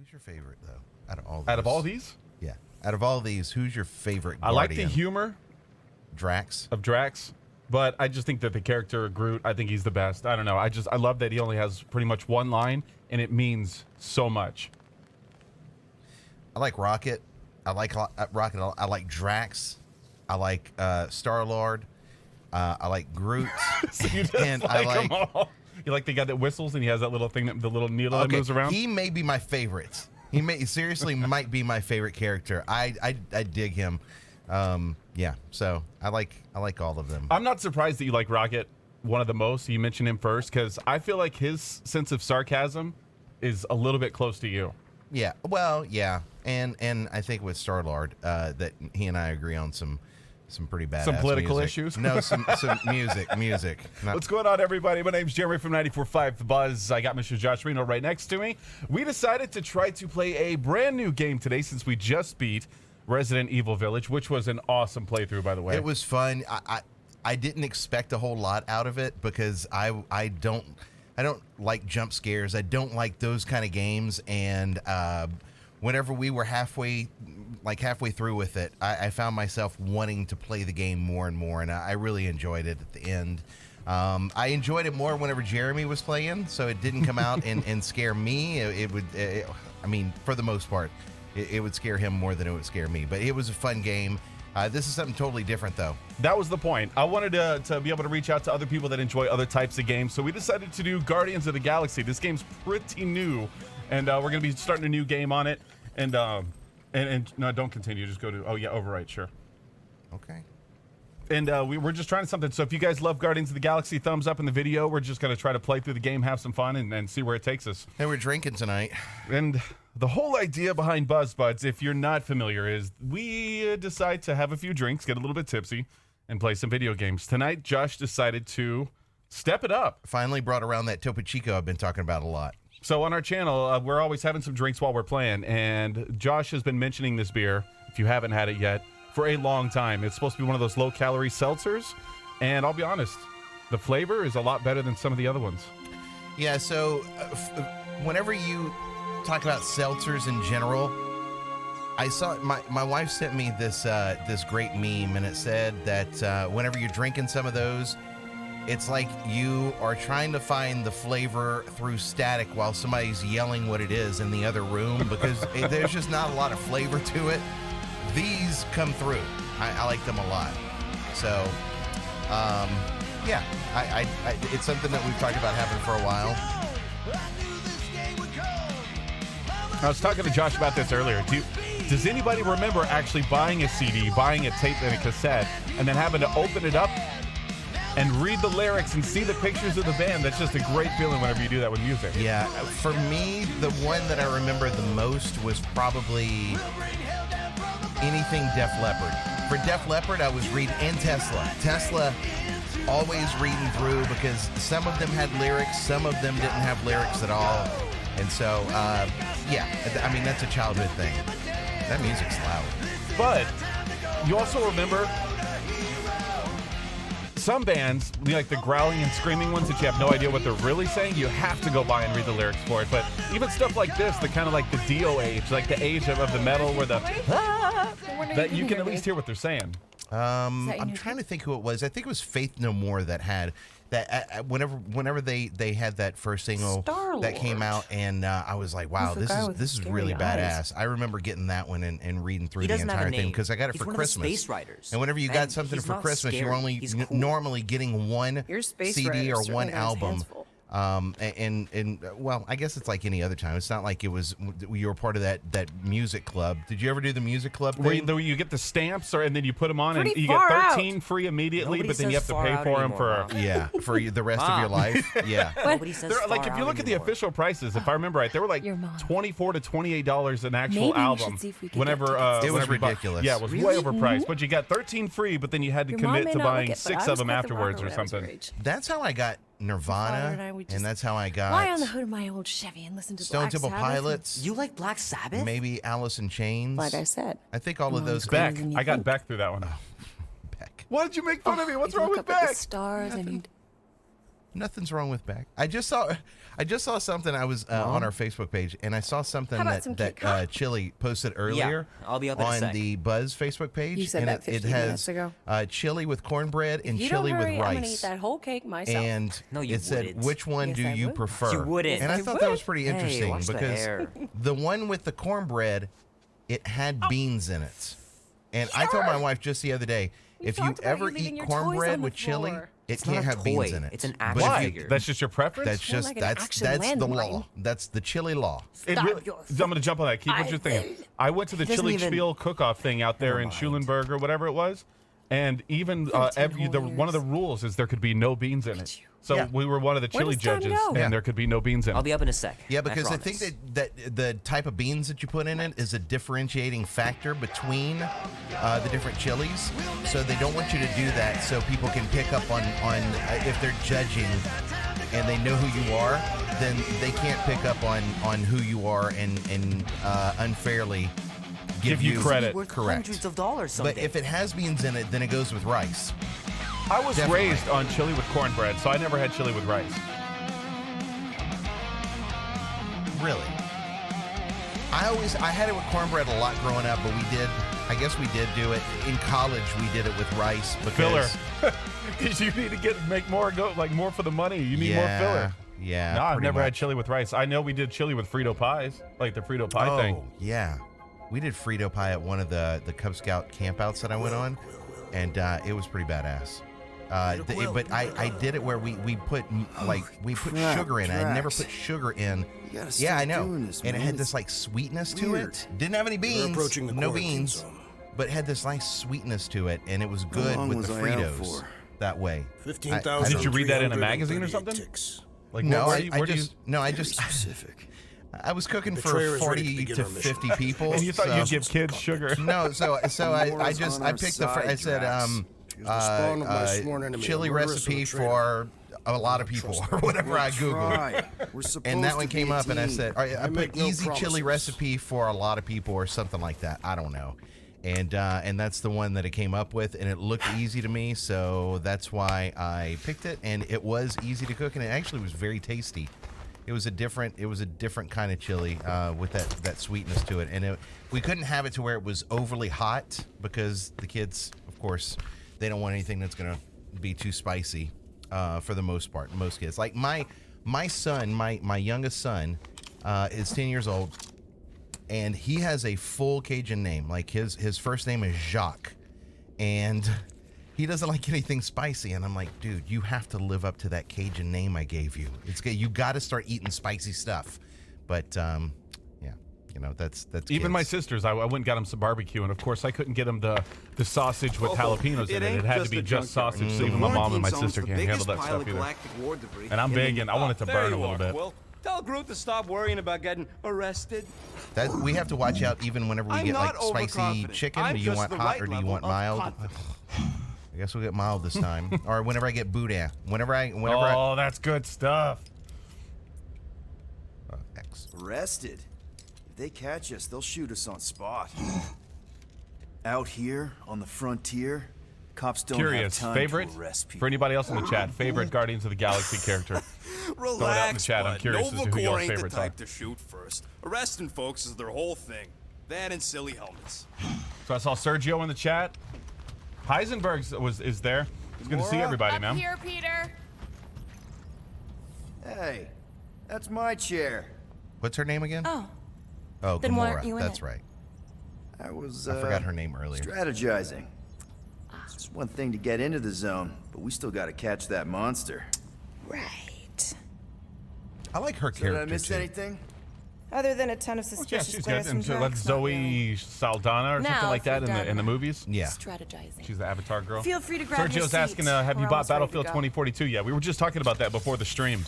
Who's your favorite though? Out of all Out of all these, yeah. Out of all these, who's your favorite? I like the Guardian? humor Drax. of Drax, but I just think that the character of Groot, I think he's the best. I don't know. I love that he only has pretty much one line, and it means so much. I like Rocket. I like Rocket. I like Drax. I like Star-Lord. I like Groot. So you just And I like them all. You like the guy that whistles and he has that little thing, the little needle that moves around? He may be my favorite. He seriously might be my favorite character. I dig him. Yeah. So I like all of them. I'm not surprised that you like Rocket one of the most. You mentioned him first because I feel like his sense of sarcasm is a little bit close to you. Yeah. Well, yeah. And I think with Star-Lord, that he and I agree on some pretty bad Political music. issues? No, some music. Not, What's going on, everybody? My name's Jeremy from 94.5 The Buzz. I got Mr. Josh Reno right next to me. We decided to try to play a brand new game today since we just beat Resident Evil Village, which was an awesome playthrough, by the way. it was fun. I didn't expect a whole lot out of it because I don't like jump scares. I don't like those kind of games. And whenever we were halfway through with it, I found myself wanting to play the game more and more, and I really enjoyed it at the end. I enjoyed it more whenever Jeremy was playing, so it didn't come out and scare me. I mean, for the most part, it would scare him more than it would scare me. But it was a fun game. This is something totally different, though. That was the point. I wanted to be able to reach out to other people that enjoy other types of games, so we decided to do Guardians of the Galaxy. This game's pretty new, and we're going to be starting a new game on it. And no, don't continue. Just go to, oh, yeah, overwrite, sure. Okay. And we're just trying something. So if you guys love Guardians of the Galaxy, thumbs up in the video. We're just going to try to play through the game, have some fun, and see where it takes us. And we're drinking tonight. And the whole idea behind Buzz Buds, if you're not familiar, is we decide to have a few drinks, get a little bit tipsy, and play some video games. Tonight, Josh decided to step it up. Finally brought around that Topo Chico I've been talking about a lot. So on our channel, we're always having some drinks while we're playing, and Josh has been mentioning this beer, if you haven't had it yet, for a long time. It's supposed to be one of those low-calorie seltzers, and I'll be honest, the flavor is a lot better than some of the other ones. Yeah, so whenever you talk about seltzers in general, I saw my wife sent me this great meme, and it said that whenever you're drinking some of those, it's like you are trying to find the flavor through static while somebody's yelling what it is in the other room because there's just not a lot of flavor to it. These come through. I like them a lot. So, yeah, it's something that we've talked about having for a while. I was talking to Josh about this earlier. Does anybody remember actually buying a CD, buying a tape and a cassette, and then having to open it up and read the lyrics and see the pictures of the band? That's just a great feeling whenever you do that with music. Yeah, for me, the one that I remember the most was probably anything Def Leppard. For Def Leppard, I was reading, and Tesla, always reading through because some of them had lyrics, some of them didn't have lyrics at all. And so, yeah, I mean, that's a childhood thing. That music's loud. But you also remember some bands, like the growling and screaming ones that you have no idea what they're really saying, you have to go by and read the lyrics for it. But even stuff like this, the kind of like the Dio age, like the age of the metal where that you can at least hear what they're saying. I'm trying to think who it was. I think it was Faith No More that had that. Whenever they had that first single that came out, and I was like, wow, this is really badass. I remember getting that one and reading through the entire thing because I got it for Christmas. Space Riders. And whenever you got something for Christmas, you're only normally geting one CD or one album. And well, I guess it's like any other time. It's not like it was you were part of that music club. Did you ever do the music club thing? Where you get the stamps, and then you put them on, and you far get 13 free immediately, Nobody but then you have says to pay far for out them for anymore, for the rest of your life. Yeah. Nobody says like far if you out look at the anymore. official prices, if I remember right, they were like Your mom. $24 to $28 an actual Maybe we album. should see if we can Whenever get tickets. It was whenever you bought- ridiculous. Yeah, it was way Really? overpriced. But you got 13 free, but then you had to Your mom commit may to not like buying it, but 6 I of was them quite the afterwards rocker or when I was your something. age. That's how I got Father Nirvana, and I would and just that's how I got lie on the hood of my old Chevy and listen to Stone Black Temple Sabbath. Pilots, You like Black Sabbath? maybe Alice in Chains. Like I said, I think all of those. Beck. than you I got think. Beck through that one. Beck. Why did you make fun of me? What's if you wrong look with up at Beck? the stars and you'd Nothing's wrong with back. I just saw something. I was on our Facebook page, and I saw something How about some Kit that Kat? Chili posted earlier. I'll be up in a on sec. the Buzz Facebook page. You said and that 15 it has minutes ago. chili with cornbread and You chili don't hurry, with rice. I'm gonna eat that whole cake myself. And No, you it said, wouldn't. which one Yes, do I you would. prefer? You wouldn't. And I Yes, I thought that would. was pretty Hey, interesting watch the because hair. the one with the cornbread, it had beans in it. And I told my wife just the other day, We if you talked about ever you leaving eat your toys cornbread on the with chili, floor. it It's not can't a have beans toy. in it. It's an But action if you- figure. That's just your preference? That's More just like an that's action the landmine. law. That's the chili law. It Stop really, your I'm going to jump on that. Keep what I you're thinking. will. I went to the He doesn't Chili even- Spiel cook-off thing out there in Schulenburg or whatever it was, and even 15 whole one of the years. rules is there could be no beans in it. So Yeah. we were one of the Where chili does time judges, go? and Yeah. there could be no beans in I'll it. be up in a sec. Yeah, because I promise. think that the type of beans that you put in it is a differentiating factor between the different chilies. So they don't want you to do that so people can pick up on if they're judging and they know who you are, then they can't pick up on who you are and unfairly give you credit. Worth Correct. hundreds of dollars someday. But if it has beans in it, then it goes with rice. I was Definitely. raised on chili with cornbread, so I never had chili with rice. Really? I had it with cornbread a lot growing up, but I guess we did do it in college. We did it with rice Filler. because Because you need to make more more for the money. You need more filler. Yeah. No, I've pretty never had much. chili with rice. I know we did chili with Frito pies, like the Frito pie thing. Oh, yeah. We did Frito pie at one of the Cub Scout campouts that I went on, and it was pretty badass. But I did it where we put crap, sugar in it. I never Drax. put sugar in. You gotta Yeah, stop I know. doing this, and it man. had It's this like sweetness to weird. it. Didn't have any beans. approaching the no quarantine beans. zone. But had this nice sweetness to it, and it was good long with was the I out Fritos for? that way. 15,000. Did you read that in a magazine or something? Ticks. Like No, where I do you just Very specific. I was cooking for betrayer is ready 40 to begin to our mission. 50 people. and you thought so- you'd give kids sugar. No, so I Laura's just on I our picked side, I said Drax. She was the spawn of my sworn enemy, chili a murderess recipe and a traitor. for a lot of people or whatever I googled. Try. We're supposed And that to one be came a up, and I team. said, all right, I make put no easy chili promises. recipe for a lot of people or something like that. I don't know. And that's the one that it came up with, and it looked easy to me, so that's why I picked it. And it was easy to cook, and it actually was very tasty. It was a different kind of chili with that sweetness to it, and we couldn't have it to where it was overly hot because the kids, of course, they don't want anything that's gonna be too spicy for the most part. Most kids, like my son, my youngest son, is 10 years old, and he has a full Cajun name. Like his first name is Jacques, and he doesn't like anything spicy. And I'm like, dude, you have to live up to that Cajun name I gave you. It's good. You got to start eating spicy stuff. But yeah, that's Even my kids. sisters, I went and got them some barbecue, and of course I couldn't get them the sausage with jalapenos in it. It had to be just sausage, so even my mom and my sister can't handle that stuff either. And I'm big, and I want it to burn a little bit. Well, tell Groot to stop worrying about getting arrested. That we have to watch out even whenever we I'm get like not spicy overconfident. chicken. I'm Do you just want the hot right or do you level want of mild? confidence. I guess we'll get mild this time, or whenever I get boudin. Whenever I Oh, that's good stuff. X. Arrested. If they catch us, they'll shoot us on spot. Out here on the frontier, cops don't Curious, have time favorite to arrest people. for anybody else in the chat. Favorite Guardians of the Galaxy character. Relax, in the chat. I'm bud. curious as to who Nova y'all's Corps ain't the favorites type are. to shoot first. Arresting folks is their whole thing. That and silly helmets. So I saw Sergio in the chat. Heisenberg is there. He's good to see Laura? everybody, Up man. here, Peter. Hey, that's my chair. What's her name again? Oh, Oh, then why Gamora. aren't you in That's it? right. I was I forgot her name earlier. strategizing. It's one thing to get into the zone, but we still got to catch that monster. right. I like her Did character I miss too. anything? Other than a ton of Yeah, suspicious she's good. glares from And so Drax, that's not Zoe really. Saldana or Now, something like if you're that in the done movies. Yeah. Strategizing. She's the Avatar girl. Feel free to grab your Sergio's asking, seat. have you We're bought almost ready to Battlefield go. 2042 yet? We were just talking about that before the stream.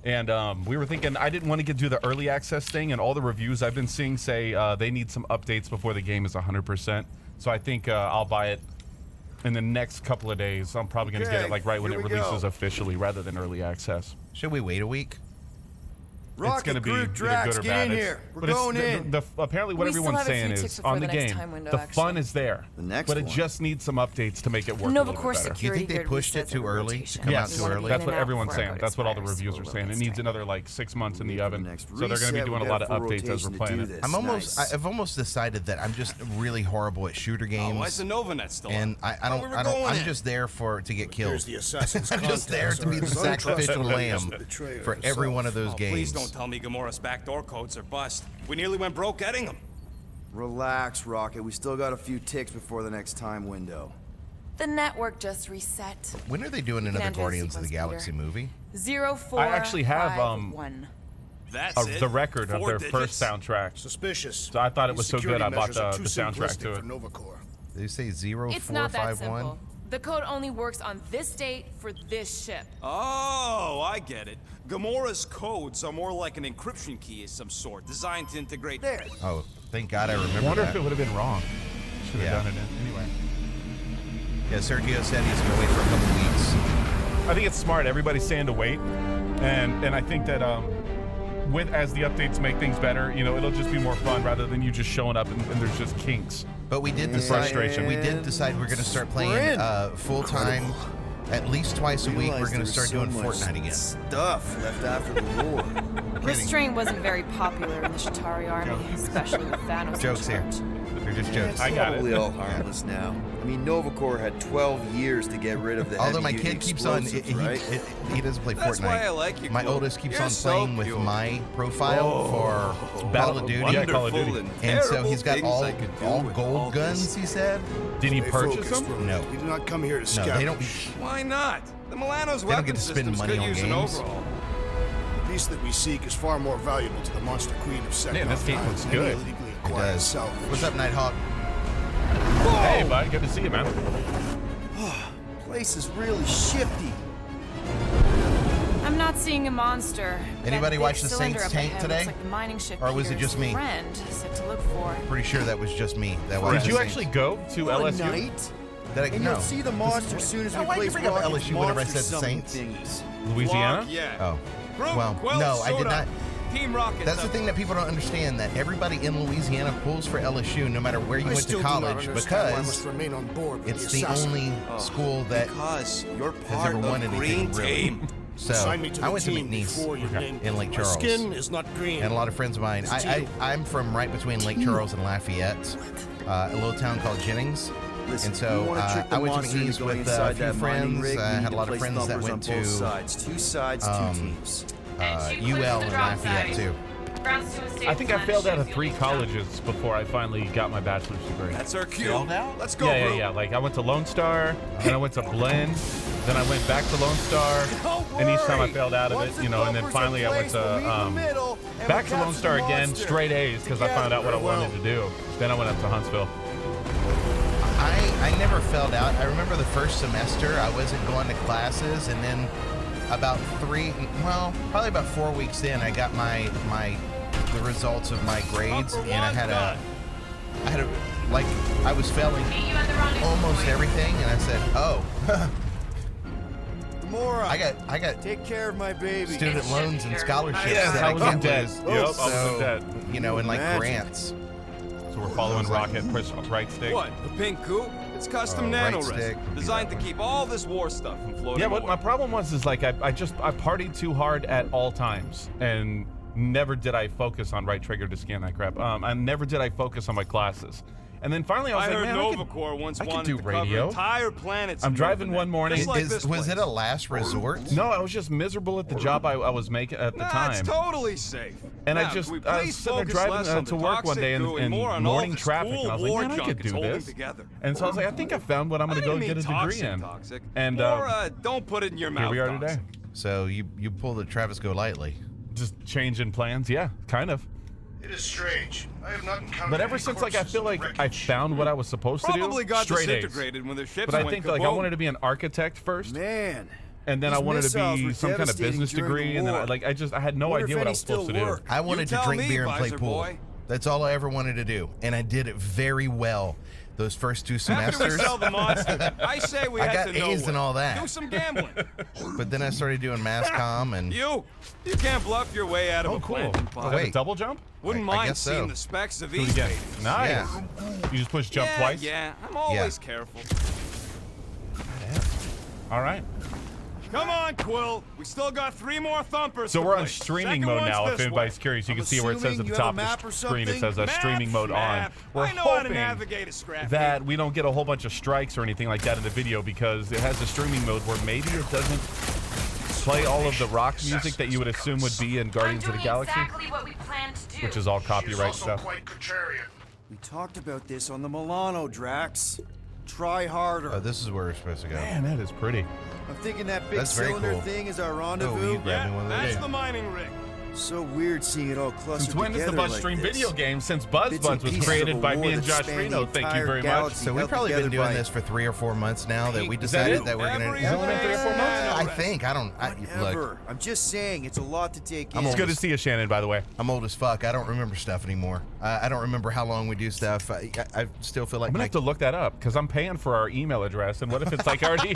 And we were thinking, I didn't want to do the early access thing, and all the reviews I've been seeing say they need some updates before the game is 100%. So I think I'll buy it in the next couple of days. I'm probably going to get Okay, it like right when here it we releases go. officially rather than early access. Should we wait a week? it's going to be Groot, either Drax, good or get bad. in It's- here. We're but it's going in. Apparently what We still everyone's have a saying few is ticks before on the the next game, time window, the actually. fun is there. The next but it one. just needs some updates to make it work a Nova little Corps bit better. Do you security think they guard pushed it resets too every early rotation. to come out Yes, too early? that's what In and out everyone's before saying. code That's what all the expires. reviews are saying. It needs another like 6 months in the oven. Next So they're going to be reset, doing we a got lot of full updates as rotation we're to playing do it. this. I'm almost. Nice. I've almost decided that I'm just really horrible at shooter games. Oh, why's the Novanet still And on? I don't. we were I don't. going I'm in. just there to get killed. Here's the assassin's I'm just there to be the sacrificial lamb for every one of those Oh, games. please don't tell me Gamora's backdoor codes are bust. We nearly went broke getting them. Relax, Rocket. We still got a few ticks before the next time window. The network just reset. When are they doing another enter the Guardians of the sequence, Galaxy Peter. movie? 0451. I actually have, That's it. the record of 4 their digits? first soundtrack. Suspicious. So I thought it was These so good, I security bought measures are the too soundtrack simplistic to it. for Nova Corps. Did you say It's not that 0451? simple. The code only works on this date for this ship. Oh, I get it. Gamora's codes are more like an encryption key of some sort, designed to integrate. There. Oh, thank God I I remember wonder that. if it would have been wrong. Should have Yeah. done it anyway. Yeah, Sergio said he's gonna wait for a couple weeks. I think it's smart. Everybody's saying to wait, and I think that as the updates make things better, it'll just be more fun rather than you just showing up and there's just kinks. But we did decide. frustration. We did decide we're gonna start playing Sprint. full time, at least twice a week. We're Realized gonna there start was doing so much Fortnite again. Stuff left after the war. Restraint wasn't very popular in the Shatari army, especially with Thanos. in Jokes here. charge. They're just jokes. I got it. Probably all harmless now. I mean, Nova Corps had 12 years to get rid of the Although my heavy-duty kid keeps on, explosives, right? he doesn't play That's Fortnite. why I like you, My Quill. oldest keeps You're on so playing with cute. my profile for Call of Duty. Yeah, Call of Duty. And so terrible he's got things all I could do all with gold all this. guns. He said. Did he Stay purchase focused, them? Rogue. No. You did not come here to No, scavenge. they don't. Why not? The Milano's They don't weapon get to spend systems money could on use games. an overhaul. The piece that we seek is far more valuable to the monster queen of Seknarf. Man, this game than looks any good. illegally It acquired does. salvage. What's up, Nighthawk? Hey, bud, good to see you, man. Place is really shifty. I'm not seeing a monster. Anybody That watch big the cylinder Saints up tank ahead today? looks like the mining ship Or was it Peter's just me? Friend said to look for. Pretty sure that was just me. That Did watched you the actually Saints. go to One LSU? night, Did I, and no. you'll see the monster as soon as Now, we why'd you place bring up Rocket's LSU whenever I monster said summoning Saints? thingies. Louisiana? Clark, yeah. Oh. Groot, Well, Quill, no, I did Soda, not. Team Rocket. That's the thing that people don't understand, that everybody in Louisiana pulls for LSU no matter where you I went still to do not college understand why I must because remain on board with it's the the assassin. only school that Because you're has part ever won of anything, Green really. Team. So Sign me to the I went to team McNeese before you name in Lake me. Charles. My skin is not green. And a lot of friends of mine. I'm from right between Lake Charles and Lafayette, a little town called Jennings. Listen, And so you want to trick the I went to monster into McNeese going with a inside few that mining friends. rig, I we need had a to lot of place friends that thumpers on went both to sides. Two sides, two teams. UL and Lafayette too. I think I failed out of 3 colleges before I finally got my bachelor's degree. That's our cue. Failed out? Let's go, Yeah. Groot. Like I went to Lone Star, then I went to Blinn, then I went back to Lone Star, and each time I failed out of it, and then finally I went to back to Lone Star again, straight A's because I found out what I wanted to do. Then I went up to Huntsville. I never failed out. I remember the first semester I wasn't going to classes, and then about probably about 4 weeks in, I got the results of my grades, and I had a I was failing almost everything, and I said, oh, Gamora, I got take care of my baby. student loans and scholarships Yes, that I I was in can't debt. lose. Yep, I was in So, debt. and like Magic. grants. So we're following Rocket, push right stick. What? The pink coupe? It's custom Right nano stick. resin, designed to keep all this war stuff from floating Yeah, what away. my problem was like I partied too hard at all times, and never did I focus on right trigger to scan that crap. And never did I focus on my classes. And then finally I was I like, heard man, Nova Corps once I could wanted do to radio. cover entire planets. I'm in driving Nova one Net, morning. just like this Was it place. a last resort? No, I was just miserable at the job I was making at the Nah, time. it's totally safe. And Now, I just can we I was please sitting there focus driving less on to the work one day toxic goo in and more on all morning this traffic, cool and I was like, war man, I junk could it's do holding this. together. And so I was like, I think I found what I'm going to go get a degree in. Toxic. And or, don't put it in your mouth. here we are toxic. today. So you pull the Travis Go lightly. Just changing plans, yeah, kind of. It is strange. I have not encountered But ever any since like I corpses feel in like the I wreckage. found what I was supposed to do, Probably got straight A's. disintegrated when their ships But I went think like I kaboom. wanted to be an architect first, Man, and then I these wanted to missiles be were some kind of devastating business during the degree, and then war. I had no Wonder idea if what I any was supposed to still do. work. I wanted to tell drink me, beer and play Visor pool. boy. That's all I ever wanted to do, and I did it very well. those first 2 After we semesters. sell the monster, I say we I head got to A's nowhere. and all that. Do some gambling. But then I started doing mass comm and You can't bluff your way out of Oh, a cool. planting Is pot. that a wait. double jump? Wouldn't I mind guess so. seeing the specs of Do it these again. babies. Nice. Yeah. You just push jump Yeah, twice? yeah. I'm always careful. All right. Come on, Quill. We still got 3 more thumpers. So to we're play. on streaming Second mode one's now. If this anybody's way. curious, you I'm can see where it says at assuming the you have a top map of or the screen. It something? says streaming mode on. Map. We're I know how to hoping navigate a scrap that heap. we don't get a whole bunch of strikes or anything like that in the video because it has a streaming mode where maybe it doesn't play all of the rock music that you would assume would be in Guardians of the Galaxy, exactly what we planned to do. which is all She's copyright also stuff. quite contrarian. We talked about this on the Milano, Drax. Try harder. oh, this is where we're supposed to go. Man, that is pretty. I'm thinking that big That's very cylinder cool. thing is our Oh, rendezvous. you grab me one of those. That's the mining rig. So weird seeing it all clustered Since when is the together Buzz like Stream this. video game? Since Buzz Bits and Buds was pieces created of a by war me and that Josh spanned Reno. the Thank you entire very much. galaxy. So we've held probably been together doing by- this for 3 or 4 months now that we Is that decided it? that we're going Every to. Has it only been 3 or 4 months? I think. I don't. Look, Whatever. I'm just saying, it's a lot to take I'm in. It's good to see you, Shannon, by the way. I'm old as fuck. I don't remember stuff anymore. I don't remember how long we do stuff. I still feel like I'm gonna have to look that up because I'm paying for our email address, and what if it's like already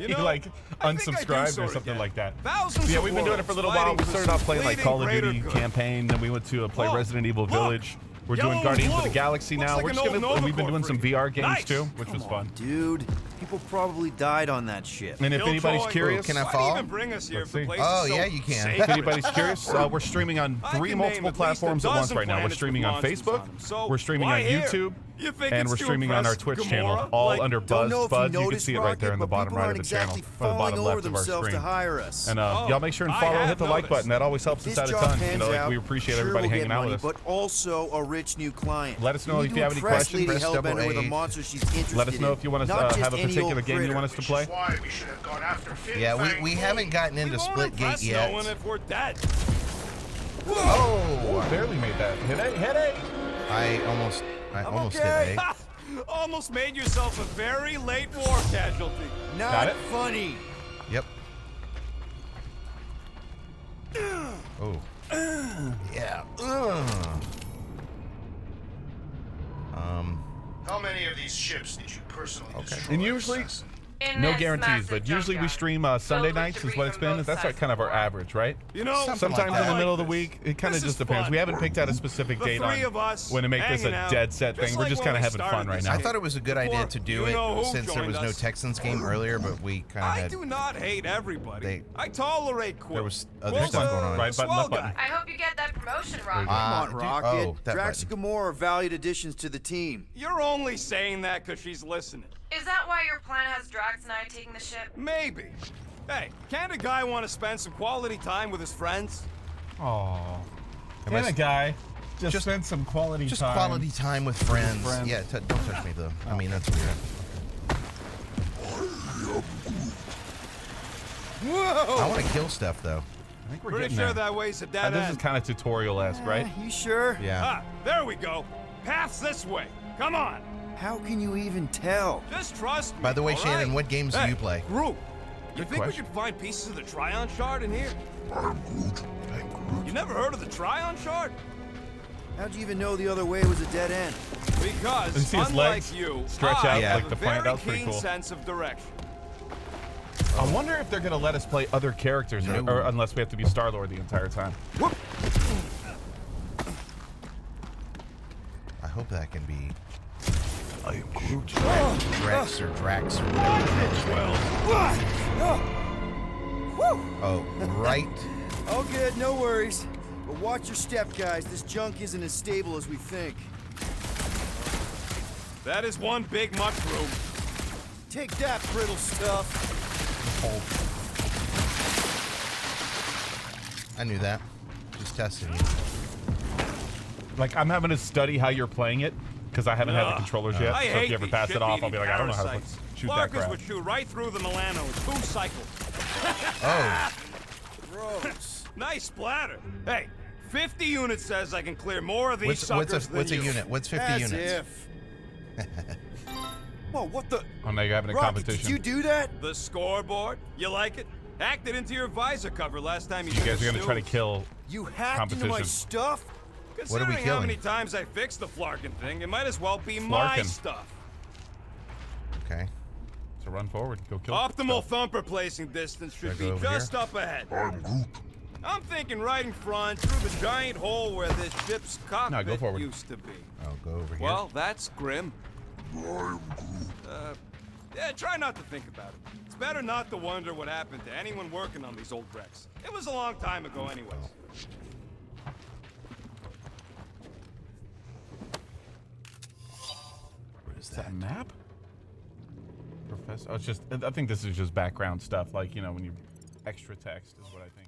You know, like I think I do unsubscribed or sorta something get like that? Thousands Yeah, of we've been doing it for a little worlds while. We fighting started off for playing like some Call of fleeting Duty greater good. campaign, then we went to play Look, Resident Evil look. Village. We're Yellow doing and Guardians of blue. the Galaxy Looks now. like We're an just old gonna we've been Novacore doing some freak. VR games Nice. too, which was Come fun. on, dude. People probably died on that ship. And if Killjoy. anybody's curious, Can I Why'd fall? you even bring us here Let's if the see. place Oh, is so yeah, you can. sacred? if anybody's curious, we're streaming on I 3 can multiple name at least platforms a at once dozen right now. We're planets streaming with on monsters Facebook, on them. So we're streaming why on here? YouTube, You think and it's we're to streaming on our impress Twitch Gamora? channel, all Like, under Don't Buzz know if Buds. You can noticed, see it right there in the Rocket, bottom but right people of the channel, aren't or the exactly bottom falling left over of our themselves screen. to hire us. And y'all make sure and I follow, have hit the like noticed. button. That always helps us This out a job ton. You pans know, like out, we appreciate sure everybody we'll hanging get out money, with us. But also a rich new client. Let us know We if need you have to any impress questions. Lady Press Hellbender with a AA. monster she's interested Let us know if you want us Not to have a just any particular old game you critter. want us to Which play. is why we should have gone after Fin Yeah, Fang we Foom. haven't gotten into We won't Splitgate impress yet. no one if we're dead. Oh, Barely made that. Hit it. I almost okay. hit A. Almost made yourself a very late war casualty. Got Not it? funny. Yep. Oh. Yeah. How many of these ships did you personally destroy? And usually, Assassin? no guarantees, but usually we stream Sunday nights is what it's been. That's like kind of our average, right? You know, Something Sometimes like in the that. middle of the week, it kind of This just is depends. fun. We haven't picked out a specific The date three on of us when to make this hanging a out, dead set just thing. We're like just when kind of we having fun started right this now. I thought it was a good idea Before to do you it know who since there joined was no us. Texans game earlier, but we kind I of had. do not hate everybody. They- I tolerate Quill. There was other Quill's stuff a going on. Right button, swell left button. guy. I hope you get that promotion, Rocket. Come on, dude, Rocket. oh, that Drax and button. Gamora are valued additions to the team. You're only saying that because she's listening. Is that why your plan has Drax and I taking the ship? Maybe. Hey, can't a guy want to spend some quality time with his friends? Oh, Am I and a s- guy just spend some quality Just time. quality time with friends. friends. Yeah, don't touch me though. I mean, that's weird. Whoa! I want to kill stuff though. I think we're Pretty getting sure there. that way's a dead This is end. kind of tutorial-esque, right? You sure? Yeah. Ah, there we go. Path's this way. Come on. How can you even tell? Just trust me. By the way, all Shannon, right? what games do Hey, you play? Groot, you think question. we could find pieces of the Tryon Shard in here? You never heard of the Tryon Shard? How'd you even know the other way was a dead end? Because, And see his unlike legs you, stretch I out have like a the plant. very That was pretty keen cool. sense of direction. I wonder if they're gonna let us play other characters, or unless we have to be Star-Lord the entire time. I hope that can be. I am Groot. Drax or Drax or whatever. Oh, right. All good, no worries. But watch your step, guys. This junk isn't as stable as we think. That is one big mushroom. Take that, brittle stuff. I knew that. Just testing you. Like, I'm having to study how you're playing it because I haven't had the Ugh. controllers yet. I So hate if you ever these pass it off, I'll be shit-eating like, I don't know how to parasites. shoot that Larkers crap. would shoot right through the Milanos. 2 cycles. Oh, Gross. Nice splatter. Hey, 50 units says I can clear more of these what's suckers than a you. unit? What's 50 As units? if. Whoa, what the? Oh, now you're having a Rocket, competition. did you do that? The scoreboard? You like it? Hacked it into your visor cover last time you You guys are gonna try to snooze. kill. You hacked into my Competition. stuff? What are we Considering how killing? many times I fixed the Flarkin thing, it might as well be my Flarkin. stuff. Okay. So run forward. Go kill Optimal stuff. thumper placing distance should Should I be go over just here? up ahead. I'm thinking right in front, through the giant hole where this ship's No, go cockpit forward. used to be. I'll go over here. Well, that's grim. Yeah, try not to think about it. It's better not to wonder what happened to anyone working on these old wrecks. It was a long time ago anyways. Is that a map? Professor, oh, it's just. I think this is just background stuff, like when you extra text is what I think.